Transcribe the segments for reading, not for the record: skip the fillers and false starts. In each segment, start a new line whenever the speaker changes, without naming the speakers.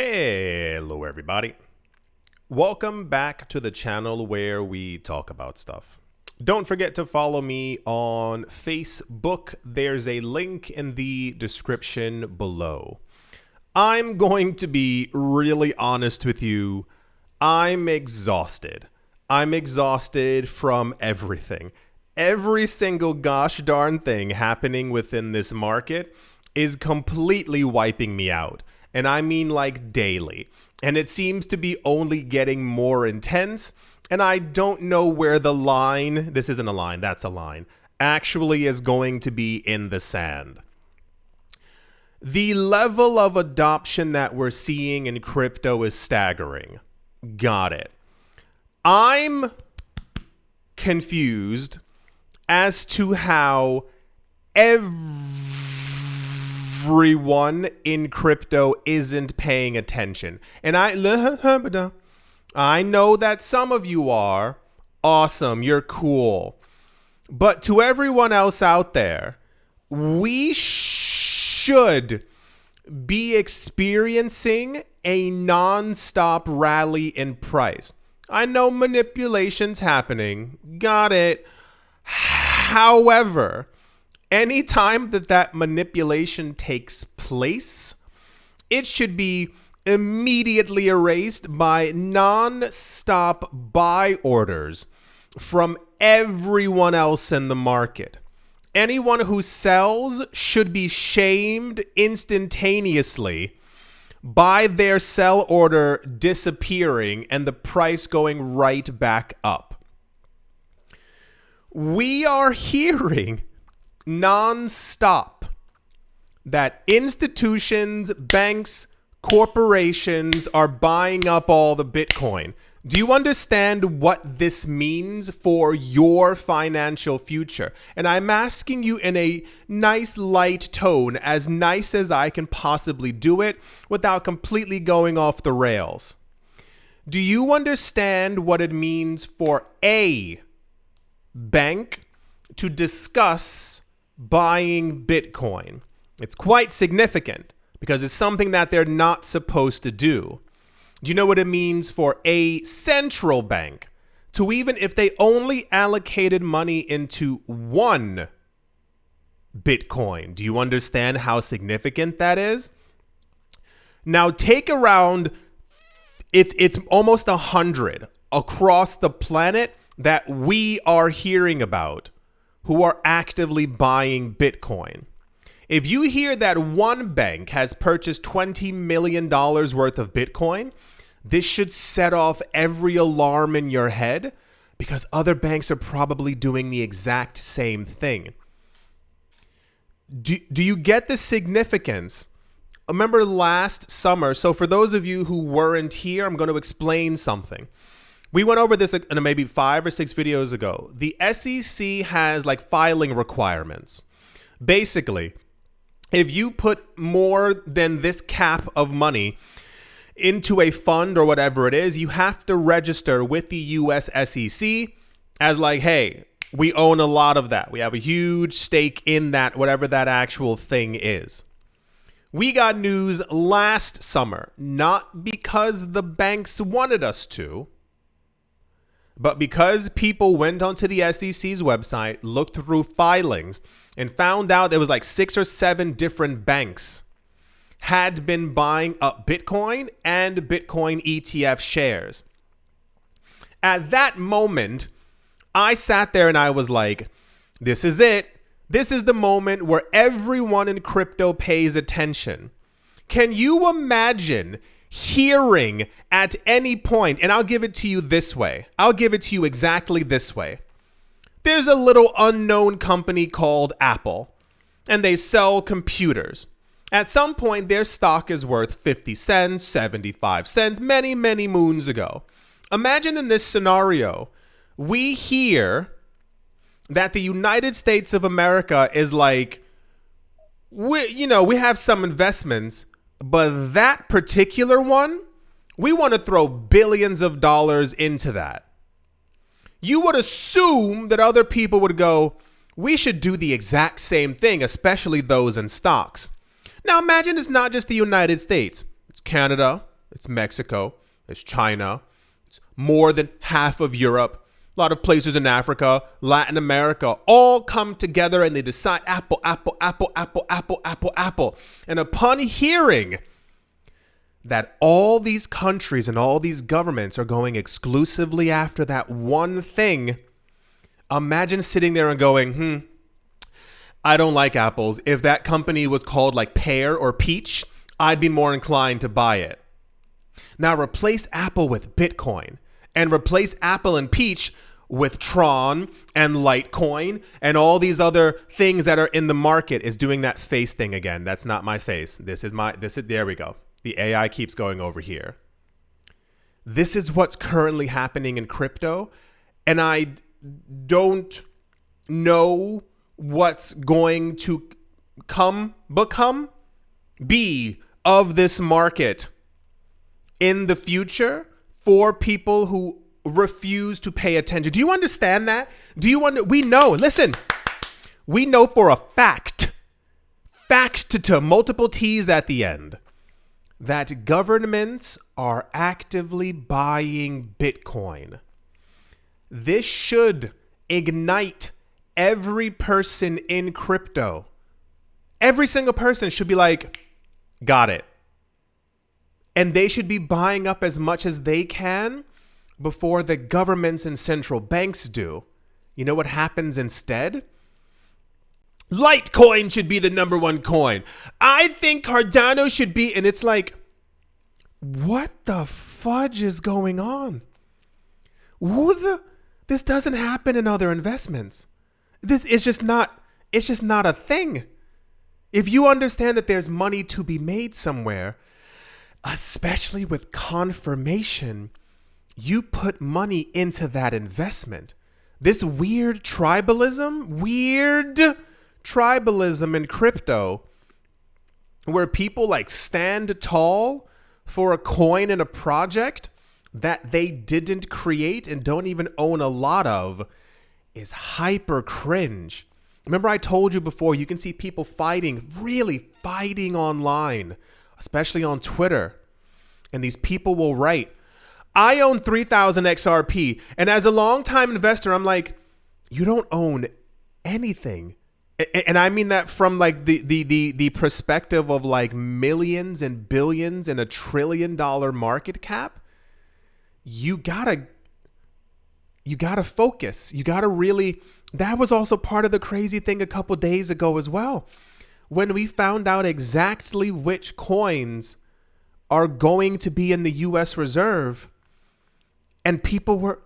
Hello everybody. Welcome back to the channel where we talk about stuff. Don't forget to follow me on Facebook. There's a link in the description below. I'm going to be really honest with you. I'm exhausted. I'm exhausted from everything. Every single gosh darn thing happening within this market is completely wiping me out. And I mean like daily. And it seems to be only getting more intense. And I don't know where the line, this isn't a line, that's a line, actually is going to be in the sand. The level of adoption that we're seeing in crypto is staggering. Got it. I'm confused as to how everyone in crypto isn't paying attention. And I know that some of you are. Awesome, you're cool. But to everyone else out there, we should be experiencing a non-stop rally in price. I know manipulation's happening. Got it. However, anytime that manipulation takes place, it should be immediately erased by non-stop buy orders from everyone else in the market. Anyone who sells should be shamed instantaneously by their sell order disappearing and the price going right back up. We are hearing non-stop that institutions, banks, corporations are buying up all the Bitcoin. Do you understand what this means for your financial future? And I'm asking you in a nice light tone, as nice as I can possibly do it without completely going off the rails. Do you understand what it means for a bank to discuss buying Bitcoin? It's quite significant because it's something that they're not supposed to do. Do you know what it means for a central bank to, even if they only allocated money into one Bitcoin? Do you understand how significant that is? Now take around, it's almost 100 across the planet that we are hearing about who are actively buying Bitcoin. If you hear that one bank has purchased $20 million worth of Bitcoin, this should set off every alarm in your head because other banks are probably doing the exact same thing. Do you get the significance? Remember last summer, so for those of you who weren't here, I'm going to explain something. We went over this in maybe 5 or 6 videos ago. The SEC has like filing requirements. Basically, if you put more than this cap of money into a fund or whatever it is, you have to register with the US SEC as like, hey, we own a lot of that. We have a huge stake in that, whatever that actual thing is. We got news last summer, not because the banks wanted us to, but because people went onto the SEC's website, looked through filings, and found out there was like 6 or 7 different banks had been buying up Bitcoin and Bitcoin ETF shares. At that moment, I sat there and I was like, this is it. This is the moment where everyone in crypto pays attention. Can you imagine hearing at any point, and I'll give it to you this way. I'll give it to you exactly this way. There's a little unknown company called Apple, and they sell computers. At some point, their stock is worth 50 cents, 75 cents, many, many moons ago. Imagine in this scenario, we hear that the United States of America is like, we have some investments, but that particular one, we want to throw billions of dollars into that. You would assume that other people would go, we should do the exact same thing, especially those in stocks. Now imagine it's not just the United States. It's Canada, it's Mexico, it's China, it's more than half of Europe, a lot of places in Africa, Latin America, all come together and they decide Apple, Apple, Apple, Apple, Apple, Apple, Apple. And upon hearing that all these countries and all these governments are going exclusively after that one thing, imagine sitting there and going, I don't like apples. If that company was called like Pear or Peach, I'd be more inclined to buy it. Now replace Apple with Bitcoin and replace Apple and Peach with Tron and Litecoin and all these other things that are in the market. Is doing that face thing again. That's not my face. There we go. The AI keeps going over here. This is what's currently happening in crypto. And I don't know what's going to be of this market in the future for people who refuse to pay attention. Do you understand that? We know for a fact to multiple T's at the end, that governments are actively buying Bitcoin. This should ignite every person in crypto. Every single person should be like, got it. And they should be buying up as much as they can before the governments and central banks do. You know what happens instead? Litecoin should be the number one coin. I think Cardano should be, and it's like, what the fudge is going on? This doesn't happen in other investments. This is just not, it's just not a thing. If you understand that there's money to be made somewhere, especially with confirmation, you put money into that investment. This weird tribalism in crypto, where people like stand tall for a coin and a project that they didn't create and don't even own a lot of, is hyper cringe. Remember I told you before, you can see people really fighting online, especially on Twitter. And these people will write, I own 3,000 XRP. And as a longtime investor, I'm like, you don't own anything. And I mean that from like the perspective of like millions and billions and $1 trillion market cap. You gotta focus. You gotta really, that was also part of the crazy thing a couple days ago as well. When we found out exactly which coins are going to be in the US Reserve, and people were,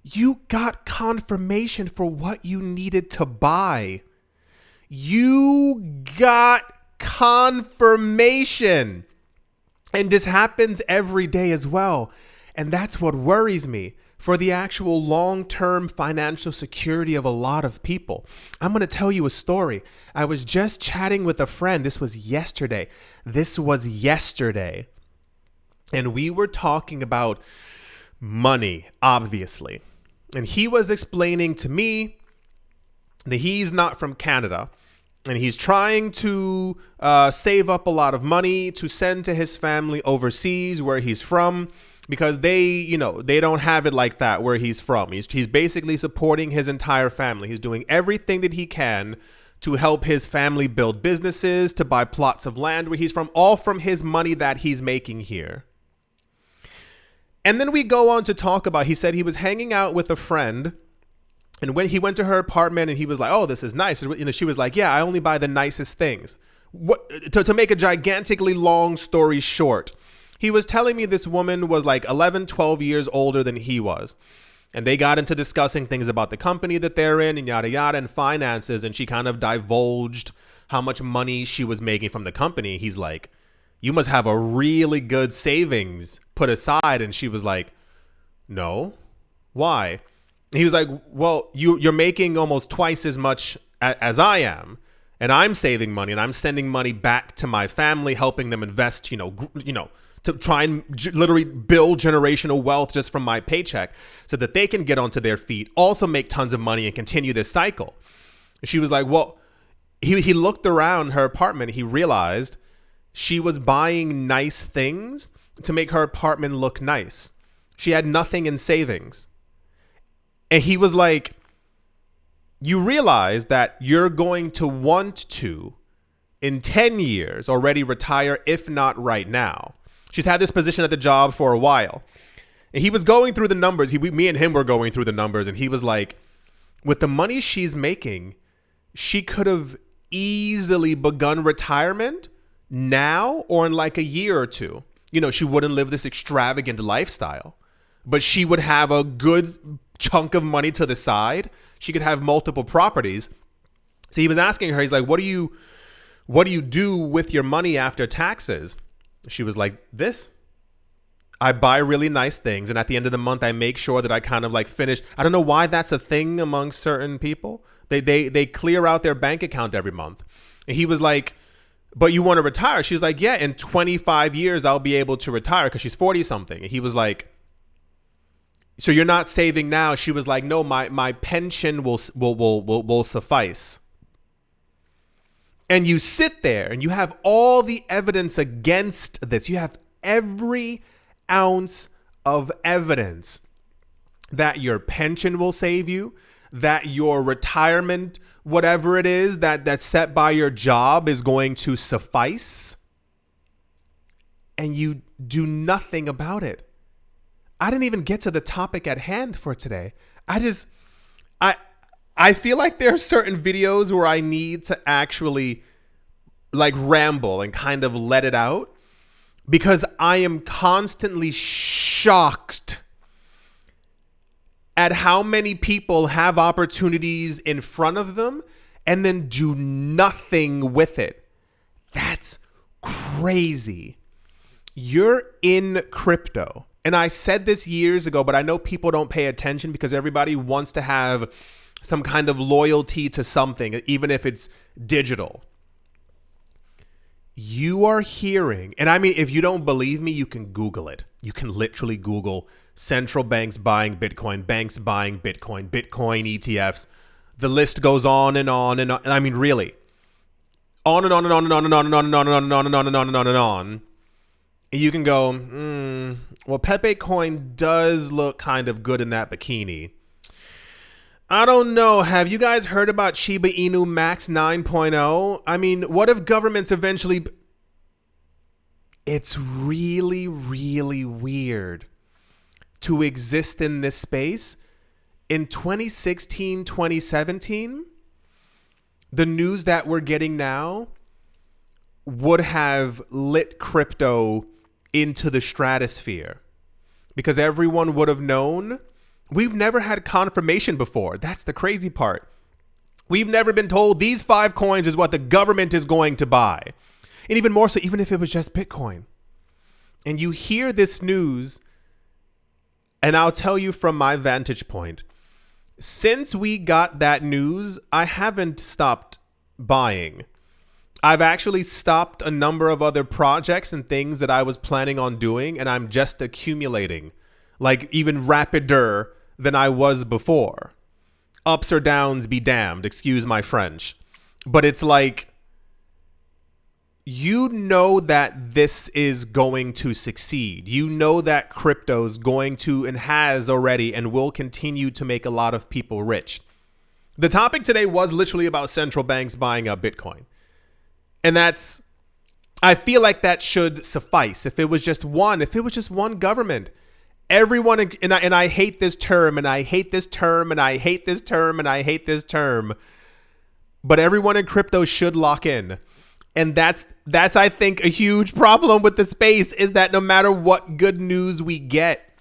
you got confirmation for what you needed to buy. You got confirmation. And this happens every day as well. And that's what worries me for the actual long-term financial security of a lot of people. I'm going to tell you a story. I was just chatting with a friend. This was yesterday. And we were talking about money, obviously. And he was explaining to me that he's not from Canada. And he's trying to save up a lot of money to send to his family overseas where he's from, because they don't have it like that where he's from. He's basically supporting his entire family. He's doing everything that he can to help his family build businesses, to buy plots of land where he's from, all from his money that he's making here. And then we go on to talk about, he said he was hanging out with a friend, and when he went to her apartment and he was like, oh, this is nice. She was like, yeah, I only buy the nicest things. To make a gigantically long story short, he was telling me this woman was like 11, 12 years older than he was. And they got into discussing things about the company that they're in and yada, yada, and finances. And she kind of divulged how much money she was making from the company. He's like, you must have a really good savings put aside. And she was like, no, why? And he was like, well, you're making almost twice as much as I am. And I'm saving money and I'm sending money back to my family, helping them invest, to try and literally build generational wealth just from my paycheck so that they can get onto their feet, also make tons of money and continue this cycle. And she was like, well, he looked around her apartment. He realized she was buying nice things to make her apartment look nice. She had nothing in savings. And he was like, you realize that you're going to want to, in 10 years, already retire, if not right now. She's had this position at the job for a while. And he was going through the numbers. Me and him were going through the numbers. And he was like, with the money she's making, she could have easily begun retirement now or in like a year or two. You know, she wouldn't live this extravagant lifestyle, but she would have a good chunk of money to the side. She could have multiple properties. So he was asking her, he's like, what do you do with your money after taxes? She was like, this. I buy really nice things, and at the end of the month, I make sure that I kind of like finish. I don't know why that's a thing among certain people. They clear out their bank account every month. And he was like, but you want to retire? She was like, yeah, in 25 years, I'll be able to retire, because she's 40 something. And he was like, so you're not saving now? She was like, no, my pension will suffice. And you sit there and you have all the evidence against this. You have every ounce of evidence that your pension will save you, that your retirement, whatever it is that's set by your job, is going to suffice. And you do nothing about it. I didn't even get to the topic at hand for today. I feel like there are certain videos where I need to actually like ramble and kind of let it out, because I am constantly shocked at how many people have opportunities in front of them and then do nothing with it. That's crazy. You're in crypto. And I said this years ago, but I know people don't pay attention because everybody wants to have some kind of loyalty to something, even if it's digital. You are hearing, and I mean, if you don't believe me, you can Google it. You can literally Google central banks buying Bitcoin, banks buying Bitcoin, Bitcoin ETFs. The list goes on and on and on. I mean, really, on and on and on and on and on and on and on and on and on and on and on and on and on. And you can go, well, Pepe Coin does look kind of good in that bikini. I don't know. Have you guys heard about Shiba Inu Max 9.0? I mean, what if governments eventually... It's really, really weird to exist in this space. In 2016, 2017, the news that we're getting now would have lit crypto into the stratosphere, because everyone would have known. We've never had confirmation before. That's the crazy part. We've never been told these 5 coins is what the government is going to buy. And even more so, even if it was just Bitcoin. And you hear this news, and I'll tell you from my vantage point, since we got that news, I haven't stopped buying. I've actually stopped a number of other projects and things that I was planning on doing, and I'm just accumulating, like even rapider than I was before. Ups or downs be damned, excuse my French. But it's like, you know that this is going to succeed. You know that crypto's going to, and has already, and will continue to make a lot of people rich. The topic today was literally about central banks buying up Bitcoin. And I feel like that should suffice. If it was just one government, everyone, and I hate this term, and I hate this term, and I hate this term, and I hate this term, but everyone in crypto should lock in. And that's I think a huge problem with the space, is that no matter what good news we get,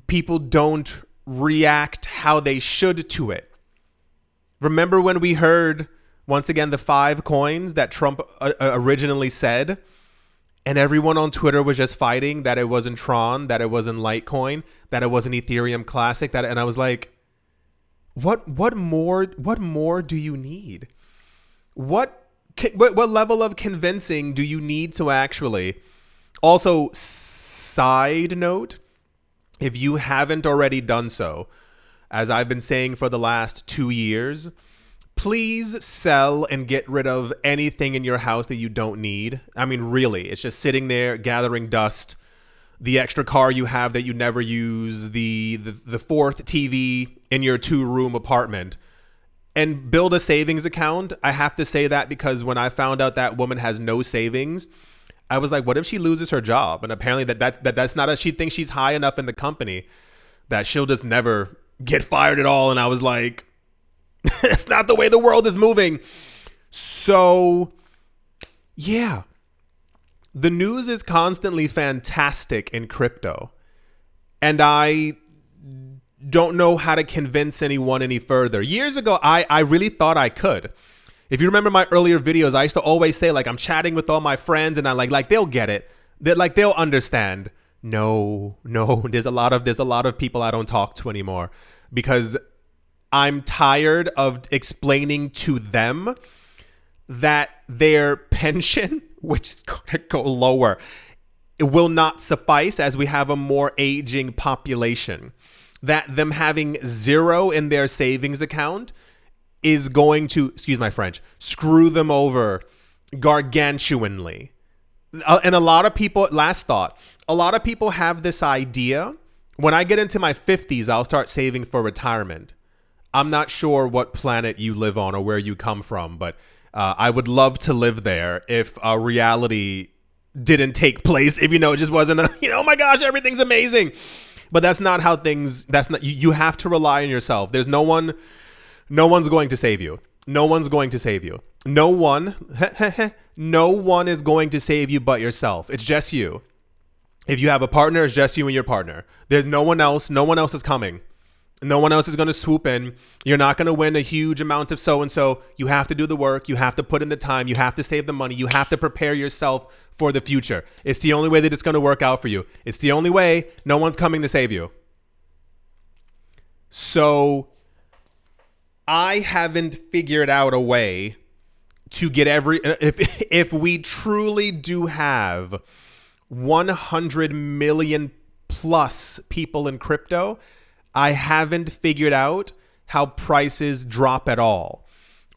people don't react how they should to it. Remember when we heard, once again, the 5 coins that Trump originally said, and everyone on Twitter was just fighting that it wasn't Tron, that it wasn't Litecoin, that it wasn't Ethereum Classic, and I was like, what more do you need? What level of convincing do you need to actually? Also, side note, if you haven't already done so, as I've been saying for the last 2 years, Please sell and get rid of anything in your house that you don't need. I mean, really, it's just sitting there gathering dust. The extra car you have that you never use, the fourth TV in your 2-room apartment. And build a savings account. I have to say that because when I found out that woman has no savings, I was like, what if she loses her job? And apparently that's not she thinks she's high enough in the company that she'll just never get fired at all. And I was like, it's not the way the world is moving. So, yeah. The news is constantly fantastic in crypto. And I don't know how to convince anyone any further. Years ago, I really thought I could. If you remember my earlier videos, I used to always say, like, I'm chatting with all my friends and I like they'll get it. They'll understand. No, there's a lot of people I don't talk to anymore because I'm tired of explaining to them that their pension, which is going to go lower, it will not suffice as we have a more aging population. That them having zero in their savings account is going to, excuse my French, screw them over gargantuanly. And a lot of people, last thought, a lot of people have this idea, when I get into my 50s, I'll start saving for retirement. I'm not sure what planet you live on or where you come from, but I would love to live there if reality didn't take place. If, it just wasn't oh my gosh, everything's amazing. But that's not how things, you have to rely on yourself. There's no one's going to save you. No one's going to save you. No one is going to save you but yourself. It's just you. If you have a partner, it's just you and your partner. There's no one else. No one else is coming. No one else is going to swoop in. You're not going to win a huge amount of so-and-so. You have to do the work. You have to put in the time. You have to save the money. You have to prepare yourself for the future. It's the only way that it's going to work out for you. It's the only way. No one's coming to save you. So I haven't figured out a way to get if we truly do have 100 million plus people in crypto, I haven't figured out how prices drop at all.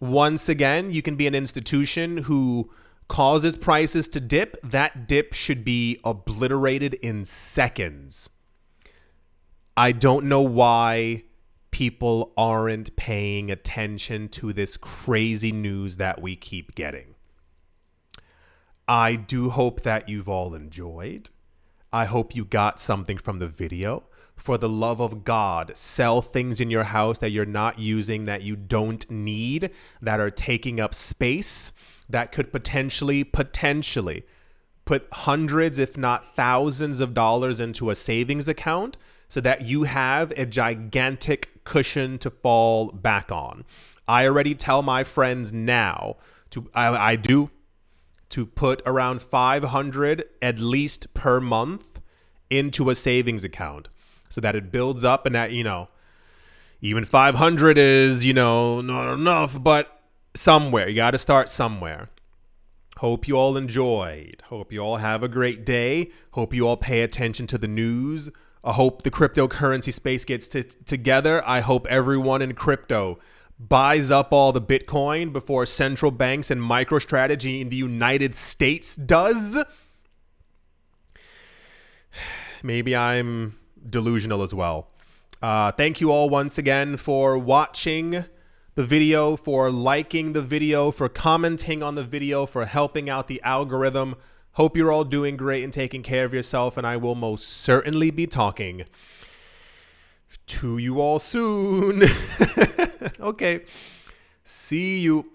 Once again, you can be an institution who causes prices to dip. That dip should be obliterated in seconds. I don't know why people aren't paying attention to this crazy news that we keep getting. I do hope that you've all enjoyed. I hope you got something from the video. For the love of God, sell things in your house that you're not using, that you don't need, that are taking up space, that could potentially put hundreds, if not thousands of dollars into a savings account so that you have a gigantic cushion to fall back on. I already tell my friends now to put around 500 at least per month into a savings account so that it builds up, and that, even 500 is, not enough, but somewhere. You got to start somewhere. Hope you all enjoyed. Hope you all have a great day. Hope you all pay attention to the news. I hope the cryptocurrency space gets together. I hope everyone in crypto buys up all the Bitcoin before central banks and MicroStrategy in the United States does. Maybe I'm delusional as well. Thank you all once again for watching the video, for liking the video, for commenting on the video, for helping out the algorithm. Hope you're all doing great and taking care of yourself, and I will most certainly be talking to you all soon. Okay. See you.